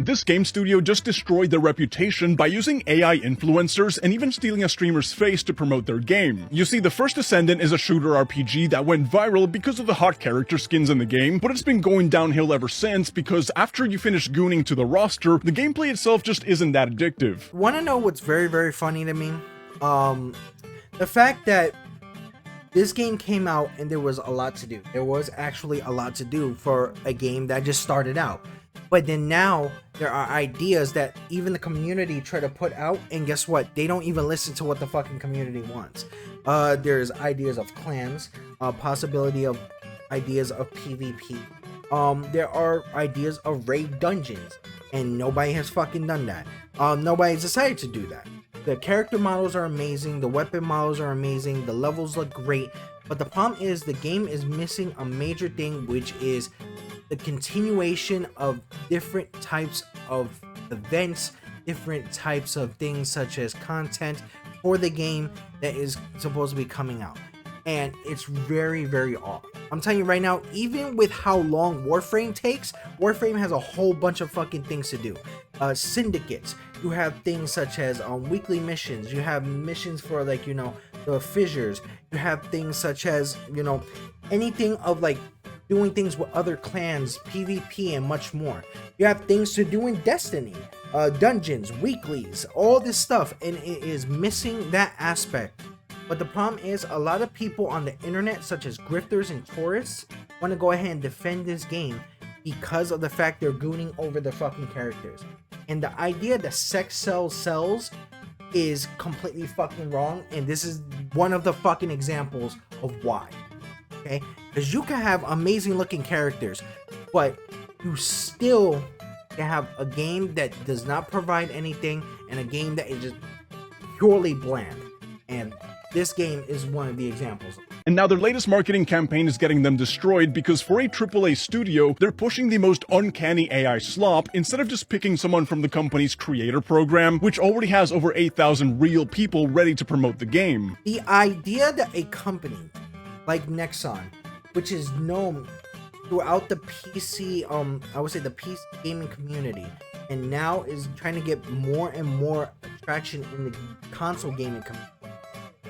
This game studio just destroyed their reputation by using AI influencers and even stealing a streamer's face to promote their game. You see, the first Descendant is a shooter RPG that went viral because of the hot character skins in the game, but it's been going downhill ever since because after you finish gooning to the roster, the gameplay itself just isn't that addictive. Want to know what's very, very funny to me? The fact that this game came out and there was a lot to do. There was actually a lot to do for a game that just started out. But then now there are ideas that even the community try to put out, and guess what? They don't even listen to what the fucking community wants. There's ideas of clans, possibility of ideas of PvP. There are ideas of raid dungeons, and nobody has fucking done that. Nobody's decided to do that. The character models are amazing, the weapon models are amazing, the levels look great, but the problem is the game is missing a major thing, which is the continuation of different types of events, different types of things such as content for the game that is supposed to be coming out. And it's very, very off. I'm telling you right now, even with how long Warframe takes, Warframe has a whole bunch of fucking things to do. Syndicates, you have things such as weekly missions, you have missions for like, you know, the fissures, you have things such as, you know, anything of like doing things with other clans, PvP, and much more. You have things to do in Destiny, dungeons, weeklies, all this stuff, and it is missing that aspect. But the problem is a lot of people on the internet, such as grifters and tourists, want to go ahead and defend this game because of the fact they're gooning over the fucking characters. And the idea that sex sells is completely fucking wrong, and this is one of the fucking examples of why. Okay? Because you can have amazing looking characters, but you still can have a game that does not provide anything and a game that is just purely bland. And this game is one of the examples. And now their latest marketing campaign is getting them destroyed because for a AAA studio, they're pushing the most uncanny AI slop instead of just picking someone from the company's creator program, which already has over 8,000 real people ready to promote the game. The idea that a company like Nexon, which is known throughout the PC, I would say the PC gaming community, and now is trying to get more and more traction in the console gaming community.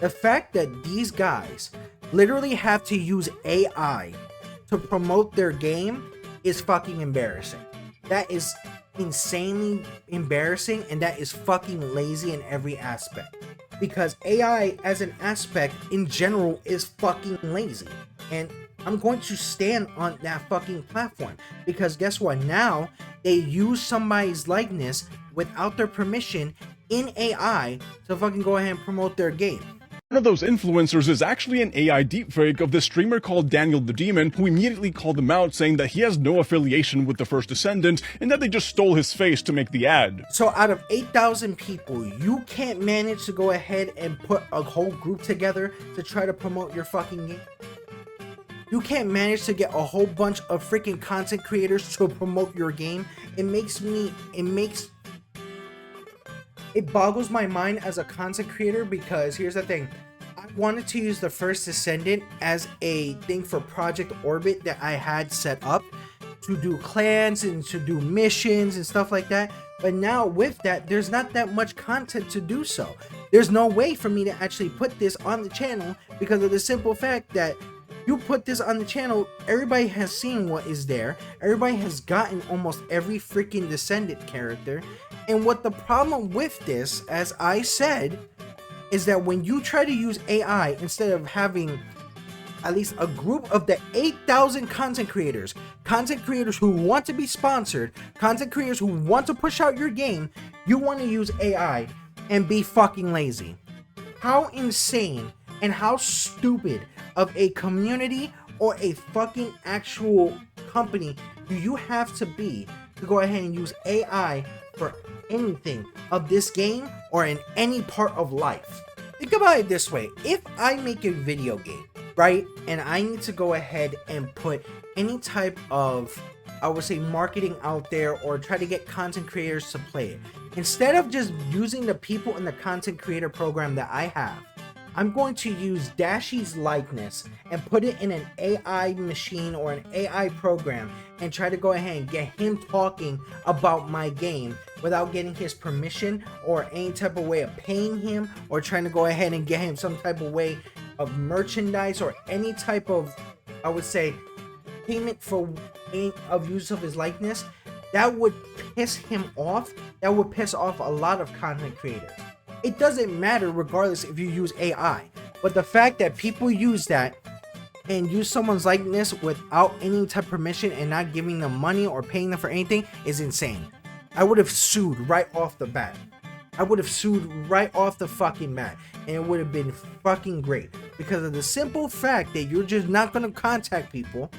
The fact that these guys literally have to use AI to promote their game is fucking embarrassing. That is insanely embarrassing, and that is fucking lazy in every aspect. Because AI as an aspect in general is fucking lazy. And I'm going to stand on that fucking platform. Because guess what? Now they use somebody's likeness without their permission in AI to fucking go ahead and promote their game. One of those influencers is actually an AI deepfake of this streamer called Daniel the Demon, who immediately called him out saying that he has no affiliation with the first Descendant and that they just stole his face to make the ad. So out of 8,000 people, you can't manage to go ahead and put a whole group together to try to promote your fucking game? You can't manage to get a whole bunch of freaking content creators to promote your game? It boggles my mind as a content creator, because here's the thing. I wanted to use the first Descendant as a thing for Project Orbit that I had set up to do clans and to do missions and stuff like that. But now with that, there's not that much content to do so. There's no way for me to actually put this on the channel because of the simple fact that you put this on the channel, everybody has seen what is there. Everybody has gotten almost every freaking Descendant character. And what the problem with this, as I said, is that when you try to use AI instead of having at least a group of the 8,000 content creators who want to be sponsored, content creators who want to push out your game, you want to use AI and be fucking lazy. How insane and how stupid of a community or a fucking actual company do you have to be to go ahead and use AI for anything of this game or in any part of life? Think about it this way. If I make a video game, right, and I need to go ahead and put any type of, I would say, marketing out there or try to get content creators to play it, instead of just using the people in the content creator program that I have, I'm going to use Dashy's likeness and put it in an AI machine or an AI program and try to go ahead and get him talking about my game without getting his permission or any type of way of paying him, or trying to go ahead and get him some type of way of merchandise or any type of, I would say, payment for any of use of his likeness. That would piss him off. That would piss off a lot of content creators. It doesn't matter regardless if you use AI, but the fact that people use that and use someone's likeness without any type of permission and not giving them money or paying them for anything is insane. I would have sued right off the bat. I would have sued right off the fucking bat, and it would have been fucking great, because of the simple fact that you're just not going to contact people.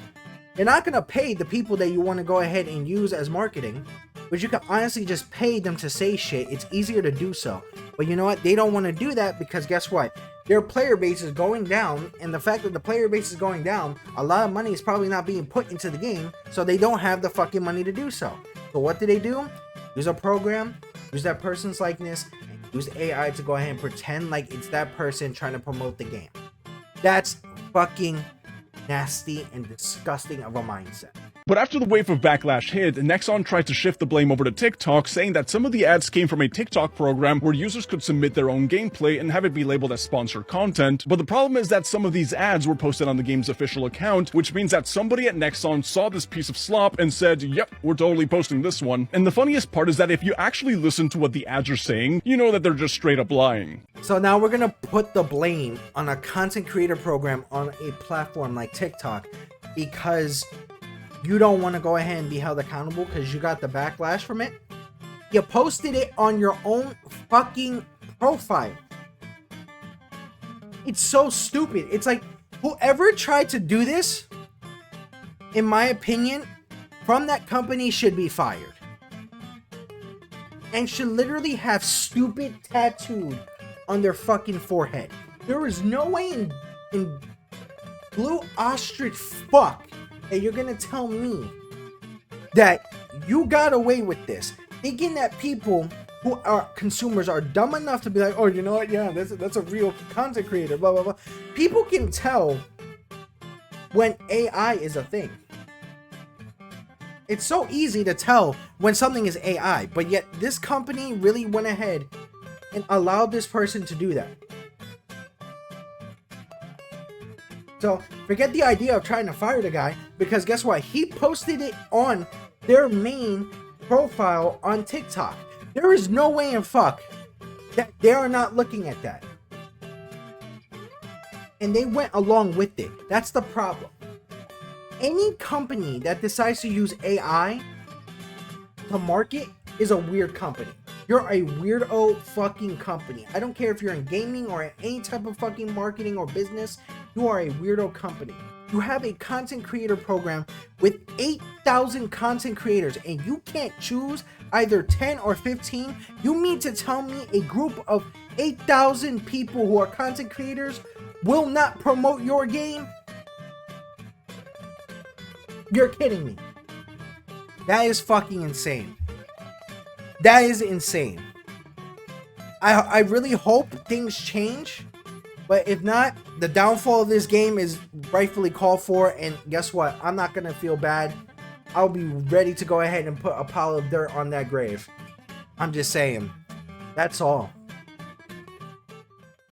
You're not going to pay the people that you want to go ahead and use as marketing, but you can honestly just pay them to say shit. It's easier to do so. But you know what? They don't want to do that, because guess what? Their player base is going down, and the fact that the player base is going down, a lot of money is probably not being put into the game, so they don't have the fucking money to do so. So what do? Use a program, use that person's likeness, and use AI to go ahead and pretend like it's that person trying to promote the game. That's fucking nasty and disgusting of a mindset. But after the wave of backlash hit, Nexon tried to shift the blame over to TikTok, saying that some of the ads came from a TikTok program where users could submit their own gameplay and have it be labeled as sponsored content. But the problem is that some of these ads were posted on the game's official account, which means that somebody at Nexon saw this piece of slop and said, yep, we're totally posting this one. And the funniest part is that if you actually listen to what the ads are saying, you know that they're just straight up lying. So now we're gonna put the blame on a content creator program on a platform like TikTok, because you don't want to go ahead and be held accountable because you got the backlash from it. You posted it on your own fucking profile. It's so stupid. It's like, whoever tried to do this, in my opinion, from that company should be fired. And should literally have stupid tattooed on their fucking forehead. There is no way in blue ostrich fuck that you're gonna tell me that you got away with this, thinking that people who are consumers are dumb enough to be like, oh, you know what, yeah, that's a real content creator, blah blah blah. People can tell when AI is a thing. It's so easy to tell when something is AI, but yet this company really went ahead and allowed this person to do that. So forget the idea of trying to fire the guy, because guess what? He posted it on their main profile on TikTok. There is no way in fuck that they are not looking at that. And they went along with it. That's the problem. Any company that decides to use AI to market is a weird company. You're a weirdo fucking company. I don't care if you're in gaming or any type of fucking marketing or business. You are a weirdo company. You have a content creator program with 8,000 content creators, and you can't choose either 10 or 15. You mean to tell me a group of 8,000 people who are content creators will not promote your game? You're kidding me. That is fucking insane. That is insane. I really hope things change, but if not, the downfall of this game is rightfully called for, and guess what? I'm not gonna feel bad. I'll be ready to go ahead and put a pile of dirt on that grave. I'm just saying. That's all.